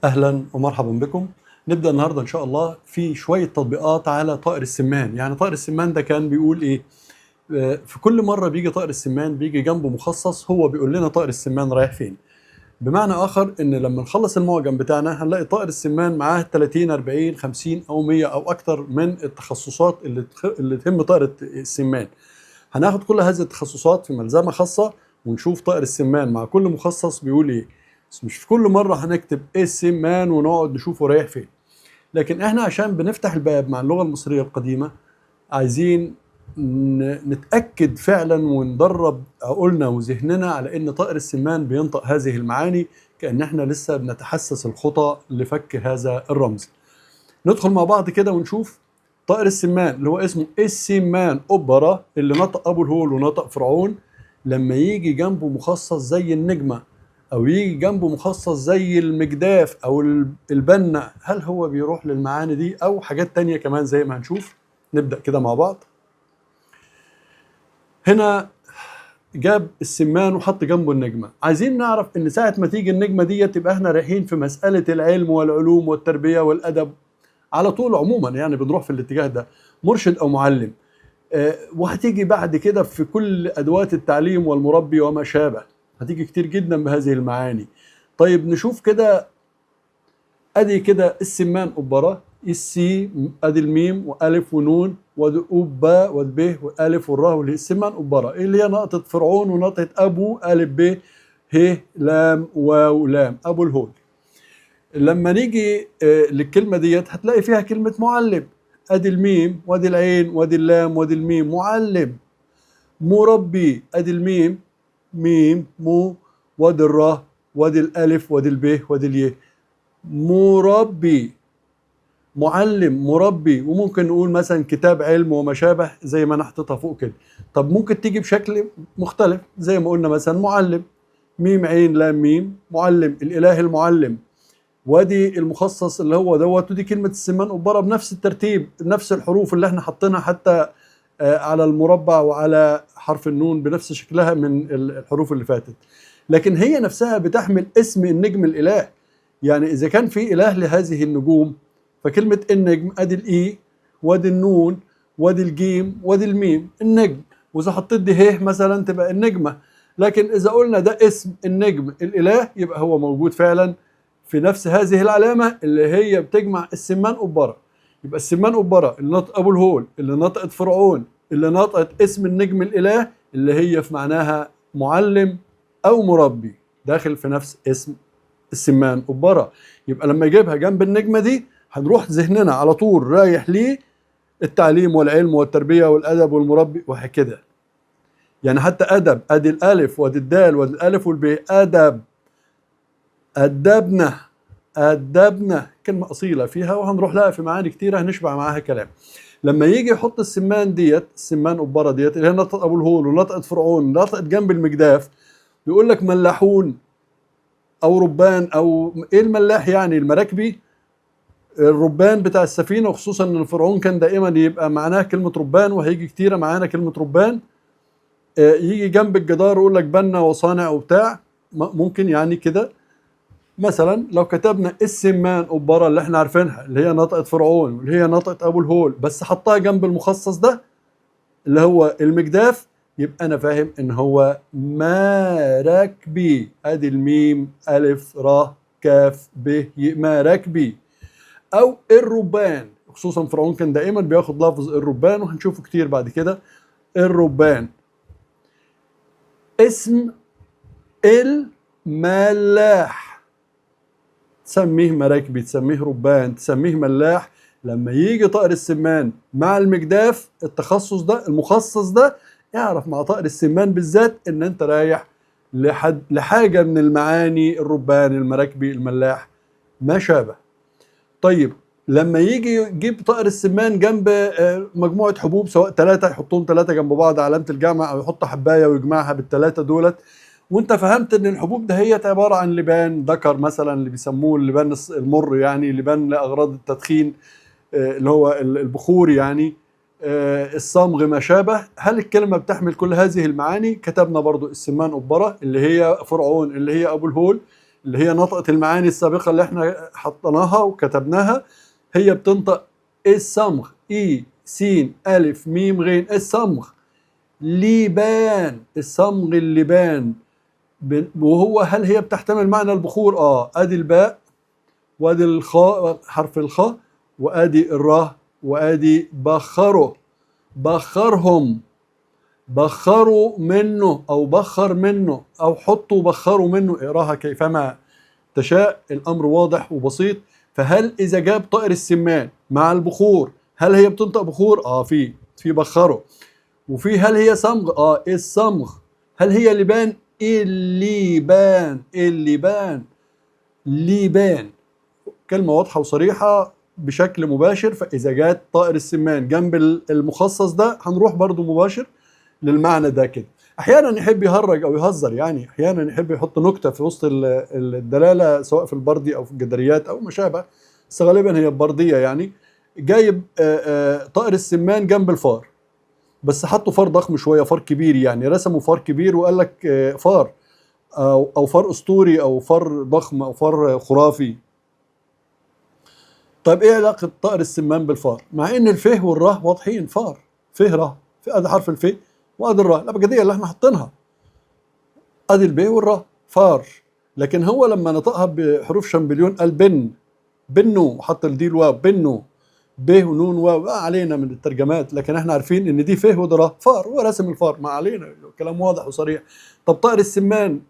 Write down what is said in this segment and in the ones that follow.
أهلا ومرحبا بكم. نبدأ النهاردة إن شاء الله في شوية تطبيقات على طائر السمان. يعني طائر السمان ده كان بيقول إيه؟ في كل مرة بيجي طائر السمان بيجي جنبه مخصص هو بيقول لنا طائر السمان رايح فين. بمعنى آخر إن لما نخلص المعجم بتاعنا هنلاقي طائر السمان معاه 30 40 50 أو 100 أو أكتر من التخصصات اللي تهم طائر السمان. هناخد كل هذه التخصصات في ملزمة خاصة ونشوف طائر السمان مع كل مخصص بيقول إيه. بس مش في كل مرة هنكتب إيه السمان ونقعد نشوفه رايح فين. لكن إحنا عشان بنفتح الباب مع اللغة المصرية القديمة عايزين نتأكد فعلا وندرب عقولنا وذهننا على إن طائر السمان بينطق هذه المعاني كأن إحنا لسه بنتحسس الخطى لفك هذا الرمز. ندخل مع بعض كده ونشوف طائر السمان اللي هو اسمه السمان أوبرا اللي نطق أبو الهول ونطق فرعون. لما يجي جنبه مخصص زي النجمة أو يجي جنبه مخصص زي المجداف أو البنة، هل هو بيروح للمعاني دي أو حاجات تانية كمان زي ما هنشوف؟ نبدأ كده مع بعض. هنا جاب السمان وحط جنبه النجمة. عايزين نعرف إن ساعة ما تيجي النجمة دي تبقى احنا رايحين في مسألة العلم والعلوم والتربية والأدب على طول. عموما يعني بنروح في الاتجاه ده، مرشد أو معلم. وهتيجي بعد كده في كل أدوات التعليم والمربي وما شابه، هتيجي كتير جدا بهذه المعاني. طيب نشوف كده. ادي كده السمان أوبرا، السي ادي الميم والف ونون وادي اوبا وادي ب والف والراء والهي. السمان أوبرا اللي هي نقطة فرعون ونقطة ابو الف ب ه لام واو لام ابو الهول. لما نيجي للكلمة ديت هتلاقي فيها كلمة معلم. ادي الميم وادي العين وادي اللام وادي الميم معلم. مربي ادي الميم ميم مو وادي الراء وادي الالف وادي الب وادي الياء. مربي معلم مربي. وممكن نقول مثلا كتاب علم وما شابه زي ما انا حطيتها فوق كده. طب ممكن تيجي بشكل مختلف زي ما قلنا مثلا معلم ميم عين لام ميم معلم الاله المعلم. وادي المخصص اللي هو دوت، ودي كلمه السمان أوبرا بنفس الترتيب نفس الحروف اللي احنا حاطينها حتى على المربع وعلى حرف النون بنفس شكلها من الحروف اللي فاتت. لكن هي نفسها بتحمل اسم النجم الإله. يعني إذا كان في إله لهذه النجوم فكلمة النجم أدي الإي وادي النون وادي الجيم وادي الميم النجم. وإذا حطيت دي ه مثلا تبقى النجمة. لكن إذا قلنا ده اسم النجم الإله يبقى هو موجود فعلا في نفس هذه العلامة اللي هي بتجمع السمان أوبرا. يبقى السمان أوبرا اللي نطق أبو الهول اللي نطقت فرعون اللي نطقت اسم النجم الإله اللي هي في معناها معلم أو مربي داخل في نفس اسم السمان أوبرا. يبقى لما يجيبها جنب النجمة دي هنروح ذهننا على طول رايح ليه التعليم والعلم والتربية والأدب والمربي وهكذا. يعني حتى أدب أدي الألف وادي الدال وادي الألف والباء أدب. أدبنا أدبنا كلمة أصيلة فيها وهنروح لها في معاني كتيرة هنشبع معاها كلام. لما يجي يحط السمان ديت السمان أوبرا ديت اللي هي نطقة أبو الهول ونطقة فرعون نطقة جنب المجداف، يقول لك ملاحون أو ربان أو إيه الملاح يعني المراكبي الربان بتاع السفينة. وخصوصا إن فرعون كان دائما يبقى معناه كلمة ربان وهيجي كتيرة معانا كلمة ربان. يجي جنب الجدار يقول لك بنا وصانع وبتاع. ممكن يعني كده مثلا لو كتبنا السمان أوبرا اللي احنا عارفينها اللي هي نطقة فرعون واللي هي نطقة أبو الهول بس حطها جنب المخصص ده اللي هو المجداف، يبقى أنا فاهم إن هو مراكبي. أدي الميم ألف را كاف ب مراكبي. أو الربان. خصوصا فرعون كان دائما بياخد لفظ الربان وهنشوفه كتير بعد كده. الربان اسم الملاح تسميه مراكبي تسميه ربان تسميه ملاح. لما يجي طائر السمان مع المجداف التخصص ده المخصص ده اعرف مع طائر السمان بالذات ان انت رايح لحاجة من المعاني الربان المراكبي الملاح ما شابه. طيب لما يجي يجيب طائر السمان جنب مجموعة حبوب سواء ثلاثة يحطهم ثلاثة جنب بعض علامة الجمع أو يحط حباية ويجمعها بالثلاثة دولت وانت فهمت ان الحبوب ده هي عبارة عن لبان ذكر مثلا اللي بيسموه اللبان المر يعني لبان لأغراض التدخين اللي هو البخور يعني الصمغ ما شابه. هل الكلمة بتحمل كل هذه المعاني؟ كتبنا برضو السمان أوبرا اللي هي فرعون اللي هي أبو الهول اللي هي نطقت المعاني السابقة اللي احنا حطيناها وكتبناها، هي بتنطق الصمغ، اي سين الف ميم غين، الصمغ. ليبان، الصمغ اللبان. وهو هل هي بتحتمل معنى البخور؟ ادي الباء، وادي الخاء حرف الخاء، وادي الراء، وادي بخروا، بخرهم، بخروا منه او بخر منه او حطوا بخروا منه، اقراها كيفما تشاء، الامر واضح وبسيط. فهل اذا جاب طائر السمان مع البخور هل هي بتنطق بخور؟ في بخروا. وفي هل هي صمغ؟ الصمغ. هل هي لبان؟ الليبان، اللبان، ليبان. كلمة واضحة وصريحة بشكل مباشر. فإذا جات طائر السمان جنب المخصص ده هنروح برضو مباشر للمعنى ده كده. أحيانا يحب يهرج أو يهزر، يعني أحيانا يحب يحط نكتة في وسط الدلالة، سواء في البردي أو في الجدريات أو ما شابه، بس غالبا هي البردية. يعني جايب طائر السمان جنب الفار، بس حطوا فار ضخم شوية، فار كبير، يعني رسموا فار كبير وقال لك فار أو فار أسطوري أو فار ضخم أو فار خرافي. طيب ايه علاقة طائر السمان بالفار؟ مع ان الفه والراء واضحين، فار، فه راء، في ادي حرف الفه وادي الراء الابجدية اللي احنا حاطينها، ادي الب والراء، فار. لكن هو لما نطقها بحروف شامبليون قال بن، بنو، وحط الدي الواو، بنو، ب ونون واو. علينا من الترجمات، لكن احنا عارفين ان دي فه وده راء، فار، هو رسم الفار، ما علينا، كلام واضح وصريح. طب طائر السمان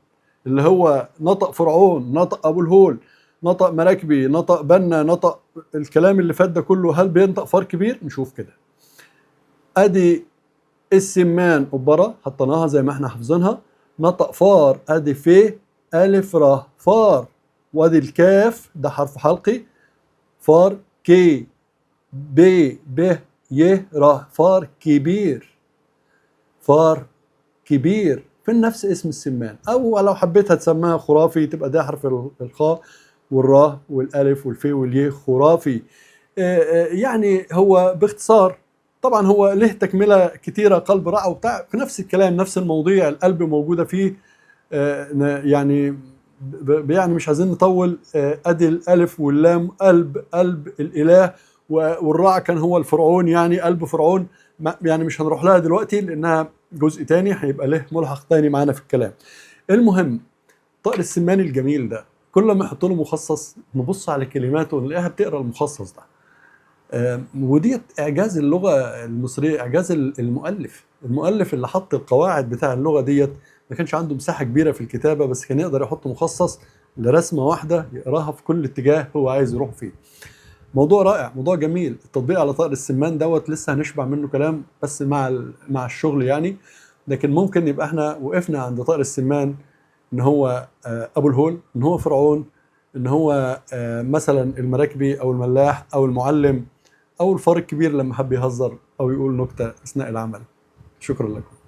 اللي هو نطق فرعون، نطق ابو الهول، نطق مراكبي، نطق بنا، نطق الكلام اللي فات ده كله، هل بينطق فار كبير؟ نشوف كده. ادي السمان قبرة حطيناها زي ما احنا حافظينها، نطق فار، ادي ف الف ر، فار. وادي الكاف ده حرف حلقي، فار كي ب ب ي ر، فار كبير، فار كبير. في نفس اسم السمان. او لو حبيتها تسميها خرافي تبقى ده حرف الخاء والراء والالف والفي والياء، خرافي. يعني هو باختصار، طبعا هو له تكمله كتيره، قلب رع وبتاع، في نفس الكلام، نفس المواضيع، القلب موجوده فيه. يعني يعني مش عايزين نطول. ادي الالف واللام، قلب، قلب الاله، والراء كان هو الفرعون، يعني قلب فرعون. يعني مش هنروح لها دلوقتي لانها جزء تاني هيبقى له ملحق تاني معانا في الكلام. المهم، طائر السمان الجميل ده كل ما يحط له مخصص نبص على كلماته نلاقيها بتقرا المخصص ده. وديت اعجاز اللغه المصريه، اعجاز المؤلف اللي حط القواعد بتاع اللغه ديت. ما كانش عنده مساحه كبيره في الكتابه، بس كان يقدر يحط مخصص لرسمه واحده يقراها في كل اتجاه هو عايز يروح فيه. موضوع رائع، موضوع جميل. التطبيق على طائر السمان دوت لسه هنشبع منه كلام، بس مع الشغل يعني. لكن ممكن يبقى احنا وقفنا عند طائر السمان، ان هو ابو الهول، ان هو فرعون، ان هو مثلا المراكبي او الملاح او المعلم او الفار الكبير لما حب يهزر او يقول نكته اثناء العمل. شكرا لكم.